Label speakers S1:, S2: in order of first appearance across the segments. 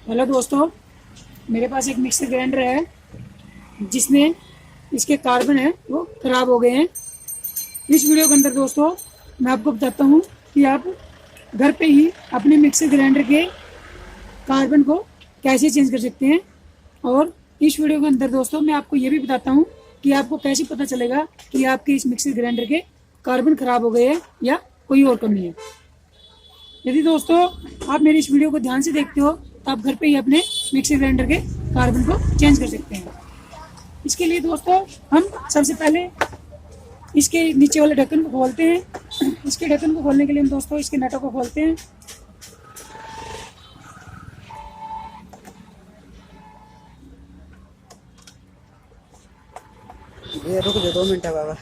S1: Hello दोस्तों, मेरे पास एक मिक्सर ग्राइंडर है जिसमें इसके कार्बन है वो ख़राब हो गए हैं। इस वीडियो के अंदर दोस्तों मैं आपको बताता हूँ कि आप घर पे ही अपने मिक्सर ग्राइंडर के कार्बन को कैसे चेंज कर सकते हैं। और इस वीडियो के अंदर दोस्तों मैं आपको ये भी बताता हूँ कि आपको कैसे पता चलेगा कि आपके इस मिक्सर ग्राइंडर के कार्बन ख़राब हो गए हैं या कोई और कमी है। यदि दोस्तों आप मेरी इस वीडियो को ध्यान से देखते हो तो आप घर पे ही अपने मिक्सर ग्राइंडर के कार्बन को चेंज कर सकते हैं। इसके लिए दोस्तों हम सबसे पहले इसके नीचे वाले ढक्कन को खोलते हैं। इसके ढक्कन को खोलने के लिए हम दोस्तों इसके नटों को खोलते हैं।
S2: ये रुक जाओ 2 मिनट है बाबा।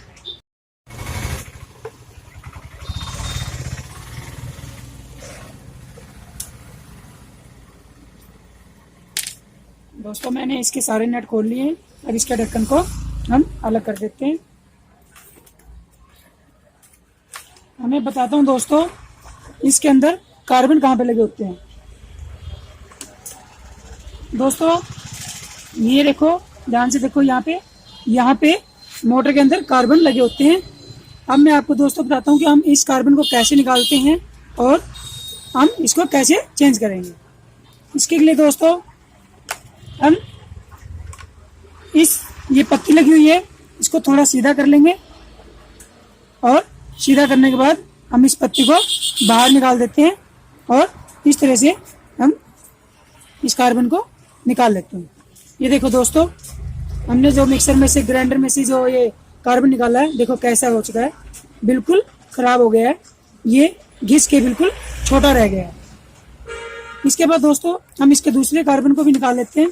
S1: दोस्तों मैंने इसके सारे नट खोल लिए हैं। अब इसके ढक्कन को हम अलग कर देते हैं। मैं बताता हूँ दोस्तों इसके अंदर कार्बन कहाँ पे लगे होते हैं। दोस्तों ये देखो, ध्यान से देखो, यहाँ पे मोटर के अंदर कार्बन लगे होते हैं। अब मैं आपको दोस्तों बताता हूँ कि हम इस कार्बन को कैसे निकालते हैं और हम इसको कैसे चेंज करेंगे। इसके लिए दोस्तों हम ये पत्ती लगी हुई है, इसको थोड़ा सीधा कर लेंगे और सीधा करने के बाद हम इस पत्ती को बाहर निकाल देते हैं और इस तरह से हम इस कार्बन को निकाल लेते हैं। ये देखो दोस्तों, हमने जो मिक्सर में से, ग्राइंडर में से जो ये कार्बन निकाला है, देखो कैसा हो चुका है, बिल्कुल खराब हो गया है। ये घिस के बिल्कुल छोटा रह गया है। इसके बाद दोस्तों हम इसके दूसरे कार्बन को भी निकाल लेते हैं।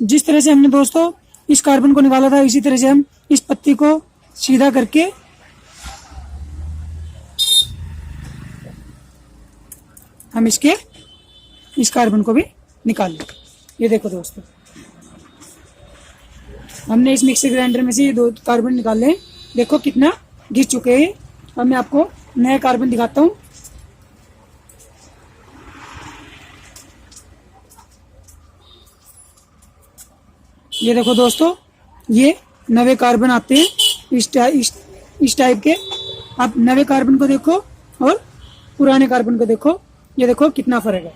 S1: जिस तरह से हमने दोस्तों इस कार्बन को निकाला था, इसी तरह से हम इस पत्ती को सीधा करके हम इस कार्बन को भी निकाल लें। ये देखो दोस्तों, हमने इस मिक्सर ग्राइंडर में से ये 2 कार्बन निकाले हैं। देखो कितना घिस चुके हैं। अब मैं आपको नया कार्बन दिखाता हूँ। ये देखो दोस्तों, ये नवे कार्बन आते हैं इस टाइप के। आप नवे कार्बन को देखो और पुराने कार्बन को देखो। ये देखो कितना फर्क है।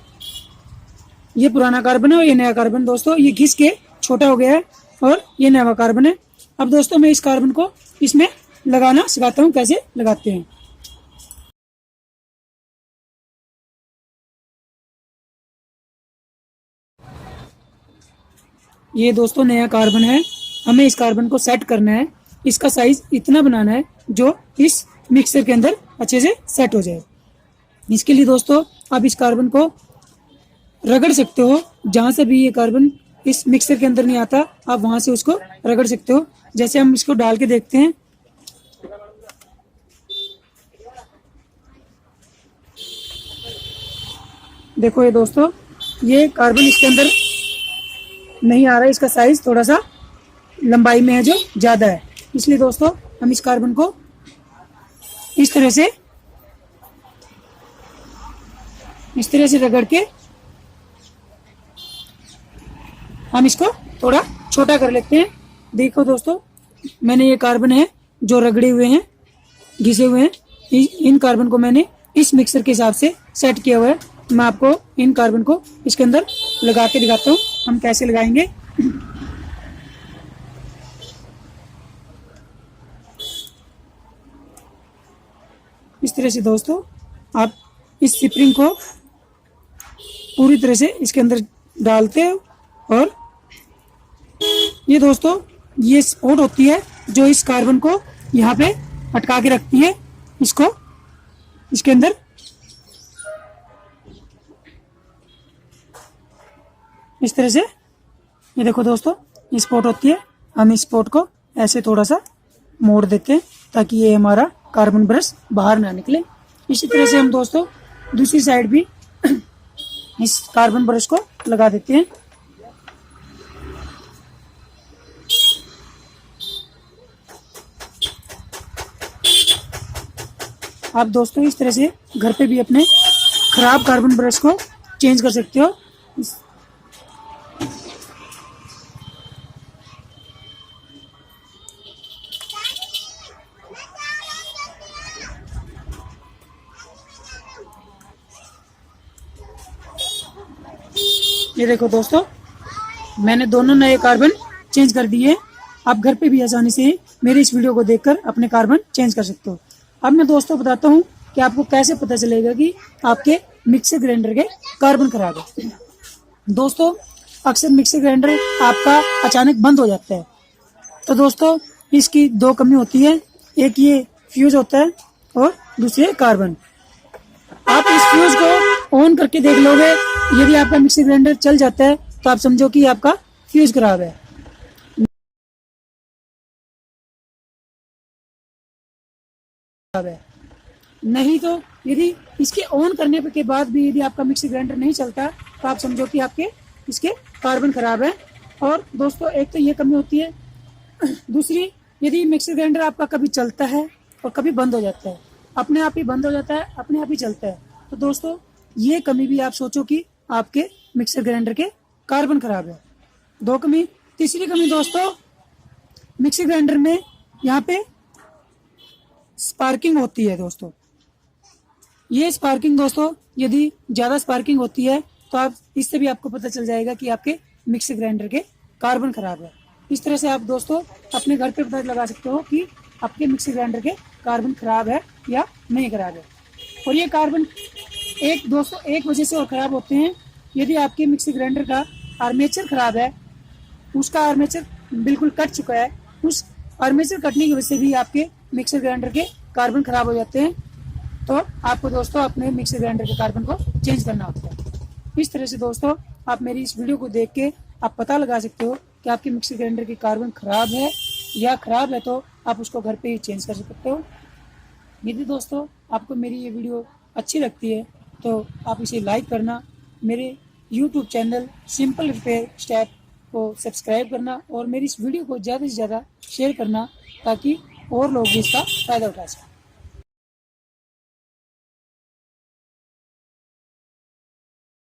S1: ये पुराना कार्बन है और ये नया कार्बन। दोस्तों ये घिस के छोटा हो गया है और ये नया कार्बन है। अब दोस्तों मैं इस कार्बन को इसमें लगाना सिखाता हूँ कैसे लगाते हैं। ये दोस्तों नया कार्बन है। हमें इस कार्बन को सेट करना है। इसका साइज इतना बनाना है जो इस मिक्सर के अंदर अच्छे से सेट हो जाए। इसके लिए दोस्तों आप इस कार्बन को रगड़ सकते हो। जहां से भी ये कार्बन इस मिक्सर के अंदर नहीं आता, आप वहां से उसको रगड़ सकते हो। जैसे हम इसको डाल के देखते हैं। देखो ये दोस्तों, ये कार्बन इसके अंदर नहीं आ रहा है। इसका साइज थोड़ा सा लंबाई में है जो ज्यादा है। इसलिए दोस्तों हम इस कार्बन को इस तरह से रगड़ के हम इसको थोड़ा छोटा कर लेते हैं। देखो दोस्तों, मैंने ये कार्बन है जो रगड़े हुए हैं, घिसे हुए हैं, इन कार्बन को मैंने इस मिक्सर के हिसाब से सेट किया हुआ है। मैं आपको इन कार्बन को इसके अंदर लगा के दिखाता हूँ हम कैसे लगाएंगे। इस तरह से दोस्तों आप इस स्प्रिंग को पूरी तरह से इसके अंदर डालते हो और ये दोस्तों ये स्पॉट होती है जो इस कार्बन को यहाँ पे अटका के रखती है। इसको इसके अंदर इस तरह से, ये देखो दोस्तों, ये स्पॉट होती है। हम इस स्पॉट को ऐसे थोड़ा सा मोड़ देते हैं ताकि ये हमारा कार्बन ब्रश बाहर ना निकले। इसी तरह से हम दोस्तों दूसरी साइड भी इस कार्बन ब्रश को लगा देते हैं। आप दोस्तों इस तरह से घर पे भी अपने खराब कार्बन ब्रश को चेंज कर सकते हो। ये देखो दोस्तों, मैंने दोनों नए कार्बन चेंज कर दिए। आप घर पे भी आसानी से मेरी इस वीडियो को देखकर अपने कार्बन चेंज कर सकते हो। अब मैं दोस्तों बताता हूँ कि आपको कैसे पता चलेगा कि आपके मिक्सर ग्राइंडर के कार्बन खराब है। दोस्तों, अक्सर मिक्सर ग्राइंडर आपका अचानक बंद हो जाता है, तो दोस्तों इसकी दो कमी होती है। एक ये फ्यूज होता है और दूसरी है कार्बन। आप इस फ्यूज को ऑन करके देख लोगे, यदि आपका मिक्सर ग्राइंडर चल जाता है तो आप समझो कि आपका फ्यूज खराब है। नहीं तो यदि इसके ऑन करने के बाद भी यदि आपका मिक्सर ग्राइंडर नहीं चलता तो आप समझो कि आपके इसके कार्बन खराब है। और दोस्तों एक तो ये कमी होती है, दूसरी यदि मिक्सर ग्राइंडर आपका कभी चलता है और कभी बंद हो जाता है, अपने आप ही बंद हो जाता है, अपने आप ही चलता है, तो दोस्तों ये कमी भी आप सोचो कि आपके मिक्सर ग्राइंडर के कार्बन खराब है। दो कमी। तीसरी कमी दोस्तों, मिक्सर ग्राइंडर में यहाँ पे स्पार्किंग होती है दोस्तों। ये स्पार्किंग दोस्तों यदि ज़्यादा स्पार्किंग होती है तो आप इससे भी आपको पता चल जाएगा कि आपके मिक्सर ग्राइंडर के कार्बन खराब है। इस तरह से आप दोस्तों अपने घर पे पता लगा सकते हो कि आपके मिक्सर ग्राइंडर के कार्बन खराब है या नहीं खराब है। और ये कार्बन एक वजह से और खराब होते हैं। यदि आपके मिक्सर ग्राइंडर का आर्मेचर खराब है, उसका आर्मेचर बिल्कुल कट चुका है, उस आर्मेचर कटने की वजह से भी आपके मिक्सर ग्राइंडर के कार्बन खराब हो जाते हैं। तो आपको दोस्तों अपने मिक्सर ग्राइंडर के कार्बन को चेंज करना होता है। इस तरह से दोस्तों आप मेरी इस वीडियो को देख के आप पता लगा सकते हो कि आपके मिक्सर ग्राइंडर की कार्बन खराब है या खराब है, तो आप उसको घर पे ही चेंज कर सकते हो। यदि दोस्तों आपको मेरी ये वीडियो अच्छी लगती है तो आप इसे लाइक करना, मेरे YouTube channel simple repair step को सब्सक्राइब करना और मेरी इस वीडियो को ज़्यादा से ज़्यादा शेयर करना ताकि और लोग भी इसका फ़ायदा उठा सकें।